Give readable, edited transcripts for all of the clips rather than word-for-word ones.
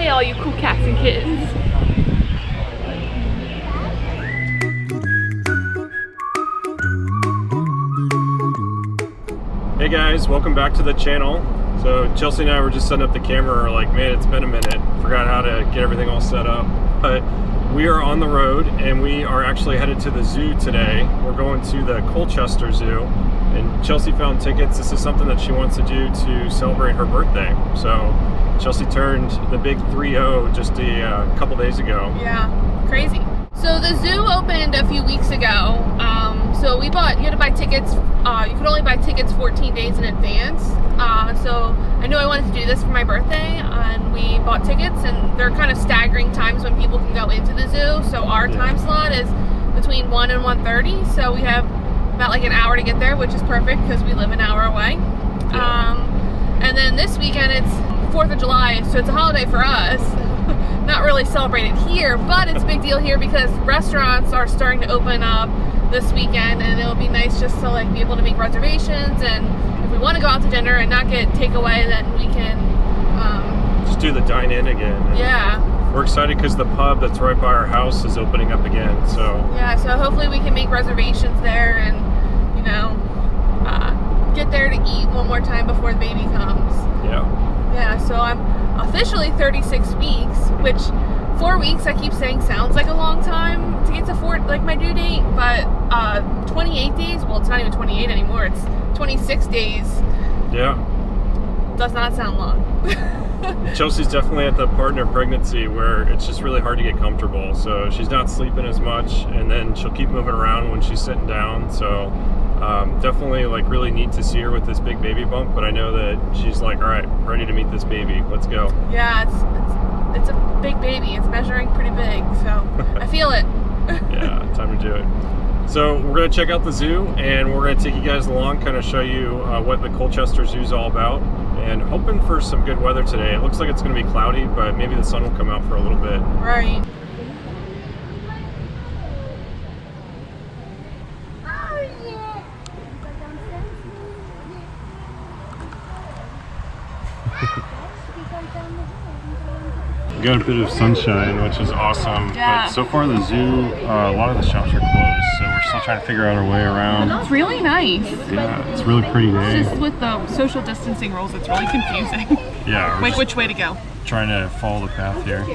Hey, all you cool cats and kittens. Hey guys, welcome back to the channel. So Chelsea and I were just setting up the camera. We're like, man, it's been a minute. Forgot how to get everything all set up. But we are on the road and we are actually headed to the zoo today. We're going to the Colchester Zoo, and Chelsea found tickets. This is something that she wants to do to celebrate her birthday. So Chelsea turned the big 3-0 just a couple days ago. Yeah, crazy. So the zoo opened a few weeks ago. So you had to buy tickets. You could only buy tickets 14 days in advance. So I knew I wanted to do this for my birthday, and we bought tickets, and they're kind of staggering times when people can go into the zoo. So our time slot is between 1 and 1:30. So we have about like an hour to get there, which is perfect because we live an hour away. And then this weekend it's 4th of July, so it's a holiday for us. Not really celebrated here, but it's a big deal here because restaurants are starting to open up this weekend, and it'll be nice just to like be able to make reservations, and if we want to go out to dinner and not get takeaway, then we can just do the dine-in again. Yeah. We're excited because the pub that's right by our house is opening up again. So yeah, so hopefully we can make reservations there and get there to eat one more time before the baby comes. Yeah, so I'm officially 36 weeks, which 4 weeks I keep saying sounds like a long time to get to my due date, but 28 days, well, it's not even 28 anymore, it's 26 days. Yeah. Does not sound long. Chelsea's definitely at the part in her pregnancy where it's just really hard to get comfortable. So she's not sleeping as much, and then she'll keep moving around when she's sitting down. So definitely like really neat to see her with this big baby bump, but I know that she's like, all right, ready to meet this baby. Let's go. Yeah, it's a big baby. It's measuring pretty big, so I feel it. Yeah, time to do it. So we're going to check out the zoo, and we're going to take you guys along, kind of show you what the Colchester Zoo is all about, and hoping for some good weather today. It looks like it's going to be cloudy, but maybe the sun will come out for a little bit. Right. We got a bit of sunshine, which is awesome. Yeah. But so far the zoo, a lot of the shops are closed, so we're still trying to figure out our way around. It's really nice. Yeah, it's a really pretty day. Just with the social distancing rules, it's really confusing. Yeah. Like which way to go. Trying to follow the path here.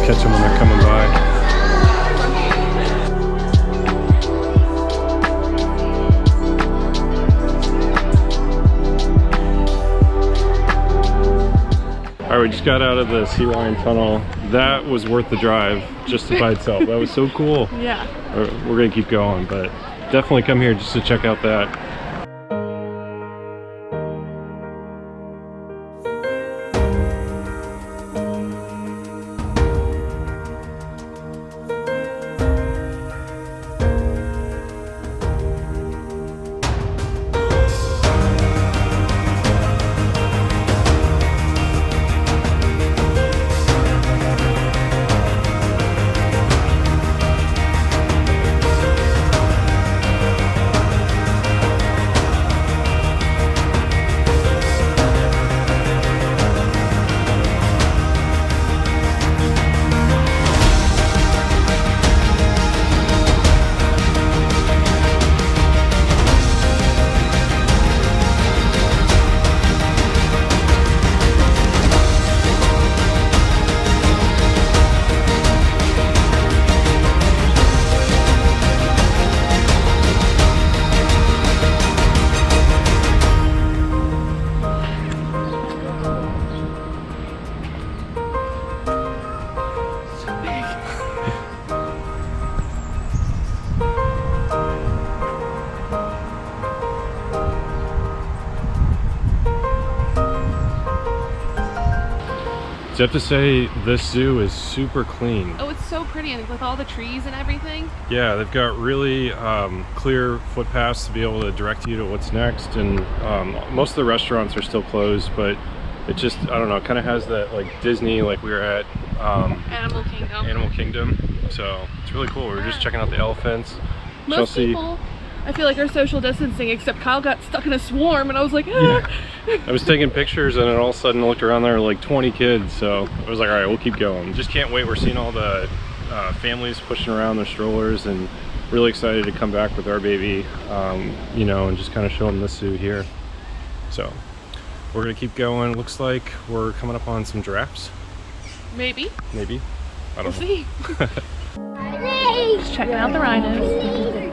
Catch them when they're coming by. All right, we just got out of the sea lion tunnel. That was worth the drive just by itself. That was so cool. Yeah. We're gonna keep going, but definitely come here just to check out that. So I have to say, this zoo is super clean. Oh, it's so pretty, and with all the trees and everything. Yeah, they've got really clear footpaths to be able to direct you to what's next, and most of the restaurants are still closed, but it just, I don't know, it kind of has that like Disney, like we were at Animal Kingdom. So it's really cool. We were just checking out the elephants. Most people, I feel like, are social distancing, except Kyle got stuck in a swarm, and I was like, ah. Yeah. I was taking pictures, and then all of a sudden I looked around, there were like 20 kids, so I was like, all right, we'll keep going. Just can't wait. We're seeing all the families pushing around their strollers, and really excited to come back with our baby, you know, and just kind of show them this zoo here. So we're gonna keep going. Looks like we're coming up on some giraffes. Maybe. I don't know. See. Just checking out the rhinos.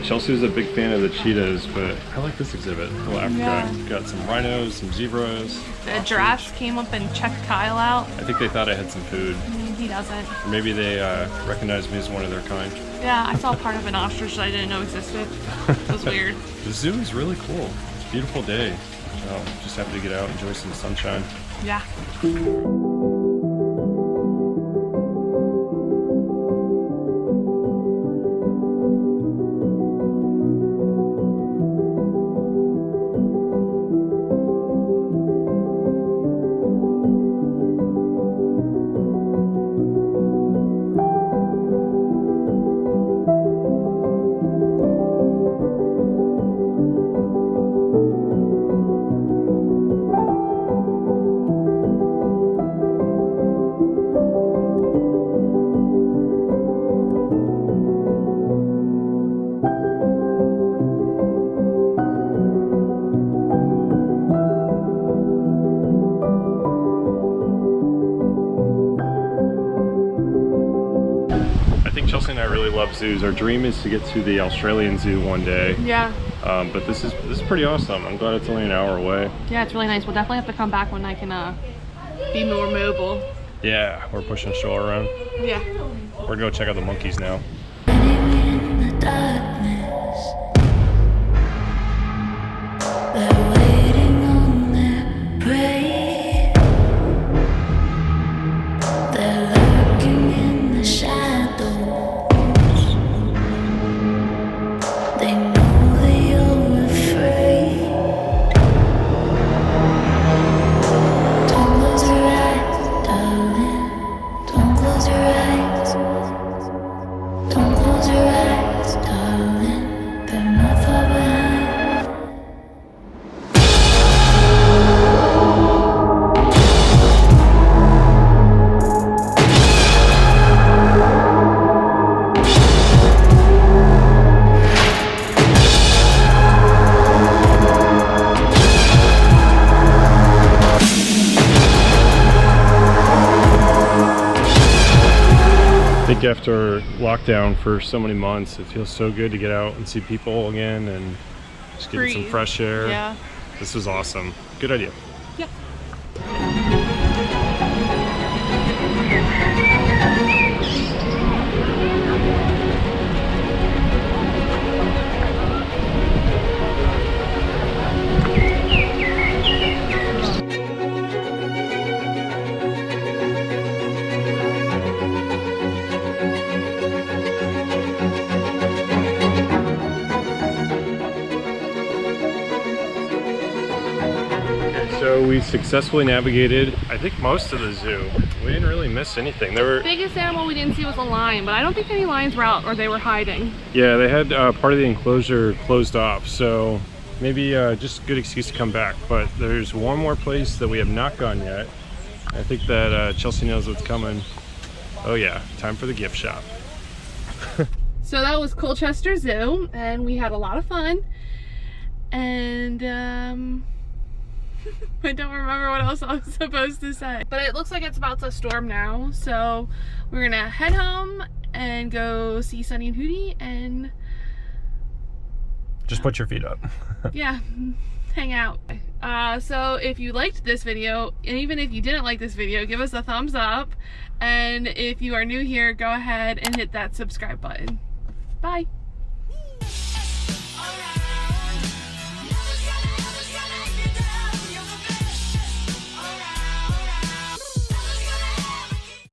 Chelsea was a big fan of the cheetahs, but I like this exhibit. Little Africa. Yeah. Got some rhinos, some zebras. The giraffes came up and checked Kyle out. I think they thought I had some food. He doesn't. Or maybe they recognized me as one of their kind. Yeah, I saw part of an ostrich that I didn't know existed. It was weird. The zoo is really cool. It's a beautiful day. So just happy to get out and enjoy some sunshine. Yeah. Chelsea and I really love zoos. Our dream is to get to the Australian Zoo one day. Yeah. But this is pretty awesome. I'm glad it's only an hour away. Yeah, it's really nice. We'll definitely have to come back when I can be more mobile. Yeah, we're pushing a stroller around. Yeah. We're gonna go check out the monkeys now. I think after lockdown for so many months, it feels so good to get out and see people again and just get some fresh air. Yeah. This was awesome. Good idea. Yep. So we successfully navigated, I think, most of the zoo. We didn't really miss anything. There were Biggest animal we didn't see was a lion, but I don't think any lions were out or they were hiding. Yeah, they had part of the enclosure closed off, so maybe just a good excuse to come back. But there's one more place that we have not gone yet. I think that Chelsea knows what's coming. Oh yeah, time for the gift shop. So that was Colchester Zoo, and we had a lot of fun. And I don't remember what else I was supposed to say. But it looks like it's about to storm now, so we're gonna head home and go see Sunny and Hootie and just put your feet up. yeah, hang out. So if you liked this video, and even if you didn't like this video, give us a thumbs up. And if you are new here, go ahead and hit that subscribe button. Bye.